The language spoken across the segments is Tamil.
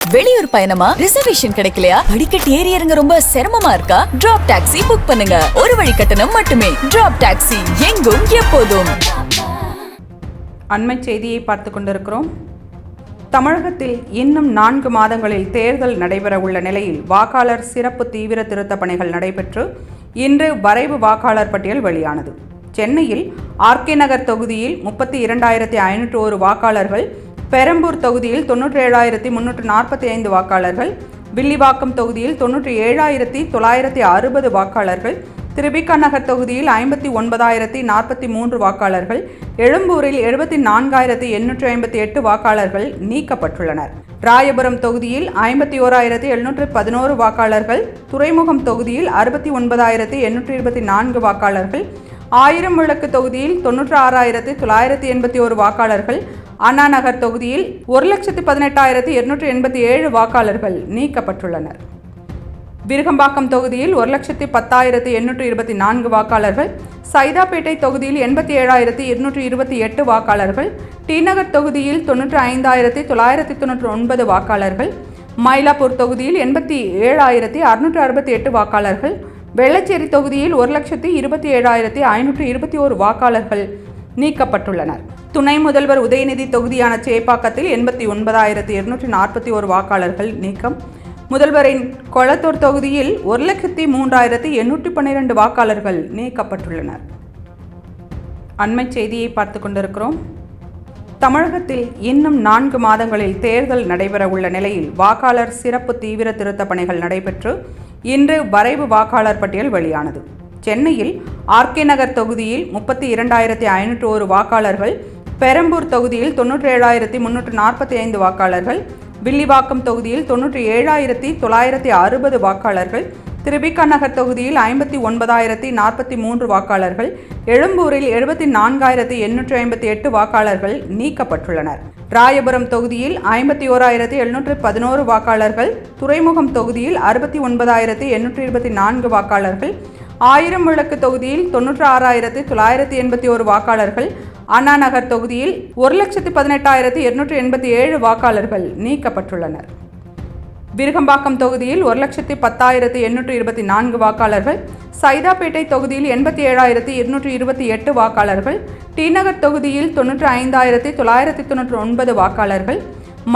வெளியூர் பயணமா? ரிசர்வேஷன் கிடைக்கலையா? படிக்கட்டு ஏறி இறங்க ரொம்ப சிரமமா இருக்கா? டிராப் டாக்ஸி புக் பண்ணுங்க. ஒரு வழி கட்டணம் மட்டுமே. டிராப் டாக்ஸி, எங்கும் எப்போதும். அண்மை செய்தியை பார்த்து கொண்டிருக்கிறோம். தமிழகத்தில் இன்னும் 4 மாதங்களில் தேர்தல் நடைபெற உள்ள நிலையில் வாக்காளர் சிறப்பு தீவிர திருத்த பணிகள் நடைபெற்று இன்று வரைவு வாக்காளர் பட்டியல் வெளியானது. சென்னையில் ஆர்கே நகர் தொகுதியில் 32,501 வாக்காளர்கள், பெரம்பூர் தொகுதியில் 97,345 வாக்காளர்கள், வில்லிவாக்கம் தொகுதியில் 97,960 வாக்காளர்கள், திருவிக நகர் தொகுதியில் 59,043 வாக்காளர்கள், எழும்பூரில் 74,858 வாக்காளர்கள் நீக்கப்பட்டுள்ளனர். ராயபுரம் தொகுதியில் 51,711 வாக்காளர்கள், துறைமுகம் தொகுதியில் 69,824 வாக்காளர்கள், 1000 விளக்கு தொகுதியில் 96,981 வாக்காளர்கள், அண்ணா நகர் தொகுதியில் 1,18,287 வாக்காளர்கள் நீக்கப்பட்டுள்ளனர். விருகம்பாக்கம் தொகுதியில் 1,10,824 வாக்காளர்கள், சைதாப்பேட்டை தொகுதியில் 87,228 வாக்காளர்கள், டி நகர் தொகுதியில் 95,999 வாக்காளர்கள், மயிலாப்பூர் தொகுதியில் 87,668 வாக்காளர்கள், வெள்ளச்சேரி தொகுதியில் 1,27,521 வாக்காளர்கள் நீக்கப்பட்டுள்ளனர். துணை முதல்வர் உதயநிதி தொகுதியான சேப்பாக்கத்தில் 89,241 வாக்காளர்கள் நீக்கம். முதல்வரின் கொளத்தூர் தொகுதியில் 1,03,812 வாக்காளர்கள் நீக்கப்பட்டுள்ளனர். அண்மை செய்தியை பார்த்து கொண்டிருக்கிறோம். தமிழகத்தில் இன்னும் 4 மாதங்களில் தேர்தல் நடைபெற உள்ள நிலையில் வாக்காளர் சிறப்பு தீவிர திருத்த பணிகள் நடைபெற்று இன்று வரைவு வாக்காளர் பட்டியல் வெளியானது. சென்னையில் ஆர்கே நகர் தொகுதியில் 32,501 வாக்காளர்கள், பெரம்பூர் தொகுதியில் 97,345 வாக்காளர்கள், வில்லிவாக்கம் தொகுதியில் 97,960 வாக்காளர்கள், திருவிக நகர் தொகுதியில் 59,043 வாக்காளர்கள், எழும்பூரில் 74,858 வாக்காளர்கள் நீக்கப்பட்டுள்ளனர். ராயபுரம் தொகுதியில் 51,711 வாக்காளர்கள், துறைமுகம் தொகுதியில் 69,824 வாக்காளர்கள், 1000 விளக்கு தொகுதியில் 96,981 வாக்காளர்கள், அண்ணா நகர் தொகுதியில் 1,18,287 வாக்காளர்கள் நீக்கப்பட்டுள்ளனர். விருகம்பாக்கம் தொகுதியில் 1,10,824 வாக்காளர்கள், சைதாப்பேட்டை தொகுதியில் 87,228 வாக்காளர்கள், டி நகர் தொகுதியில் 95,999 வாக்காளர்கள்,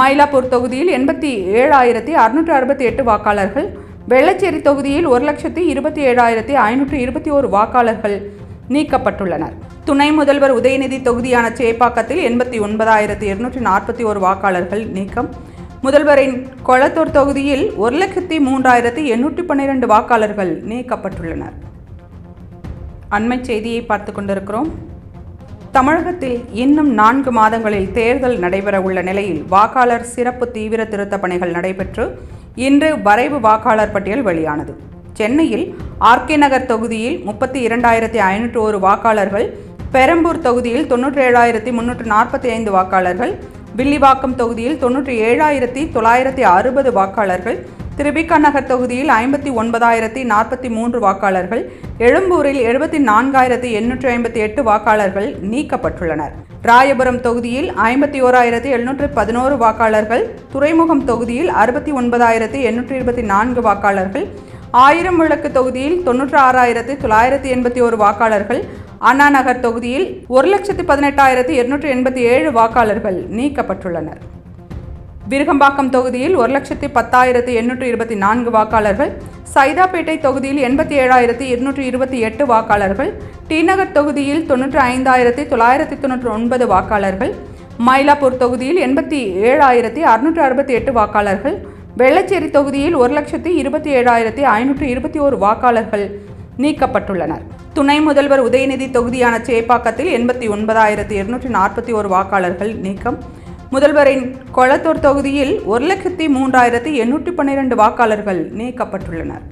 மயிலாப்பூர் தொகுதியில் 87,668 வாக்காளர்கள், வெள்ளச்சேரி தொகுதியில் 1,27,521 வாக்காளர்கள் நீக்கப்பட்டுள்ளனர். துணை முதல்வர் உதயநிதி தொகுதியான சேப்பாக்கத்தில் 89,241 வாக்காளர்கள் நீக்கம். முதல்வரின் கொளத்தூர் தொகுதியில் 1,03,812 வாக்காளர்கள் நீக்கப்பட்டுள்ளனர். அண்மை செய்தியை பார்த்து கொண்டிருக்கிறோம். தமிழகத்தில் இன்னும் 4 மாதங்களில் தேர்தல் நடைபெற உள்ள நிலையில் வாக்காளர் சிறப்பு தீவிர திருத்த பணிகள் நடைபெற்று இன்று வரைவு வாக்காளர் பட்டியல் வெளியானது. சென்னையில் ஆர்கே நகர் தொகுதியில் 32,501 வாக்காளர்கள், பெரம்பூர் தொகுதியில் 97,345 வாக்காளர்கள், வில்லிவாக்கம் தொகுதியில் 97,960 வாக்காளர்கள், திருவிக நகர் தொகுதியில் 59,043 வாக்காளர்கள், எழும்பூரில் 74,858 வாக்காளர்கள் நீக்கப்பட்டுள்ளனர். ராயபுரம் தொகுதியில் 51,711 வாக்காளர்கள், துறைமுகம் தொகுதியில் 69,824 வாக்காளர்கள், 1000 விளக்கு தொகுதியில் 96,981 வாக்காளர்கள், அண்ணா நகர் தொகுதியில் 1,18,287 வாக்காளர்கள் நீக்கப்பட்டுள்ளனர். விருகம்பாக்கம் தொகுதியில் 1,10,824 வாக்காளர்கள், சைதாப்பேட்டை தொகுதியில் 87,228 வாக்காளர்கள், டி நகர் தொகுதியில் 95,999 வாக்காளர்கள், மயிலாப்பூர் தொகுதியில் 87,668 வாக்காளர்கள், வெள்ளச்சேரி தொகுதியில் 1,27,521 வாக்காளர்கள் நீக்கப்பட்டுள்ளனர். துணை முதல்வர் உதயநிதி தொகுதியான சேப்பாக்கத்தில் 89,241 வாக்காளர்கள் நீக்கம். முதல்வரின் கொளத்தூர் தொகுதியில் 1,03,812 வாக்காளர்கள் நீக்கப்பட்டுள்ளனர்.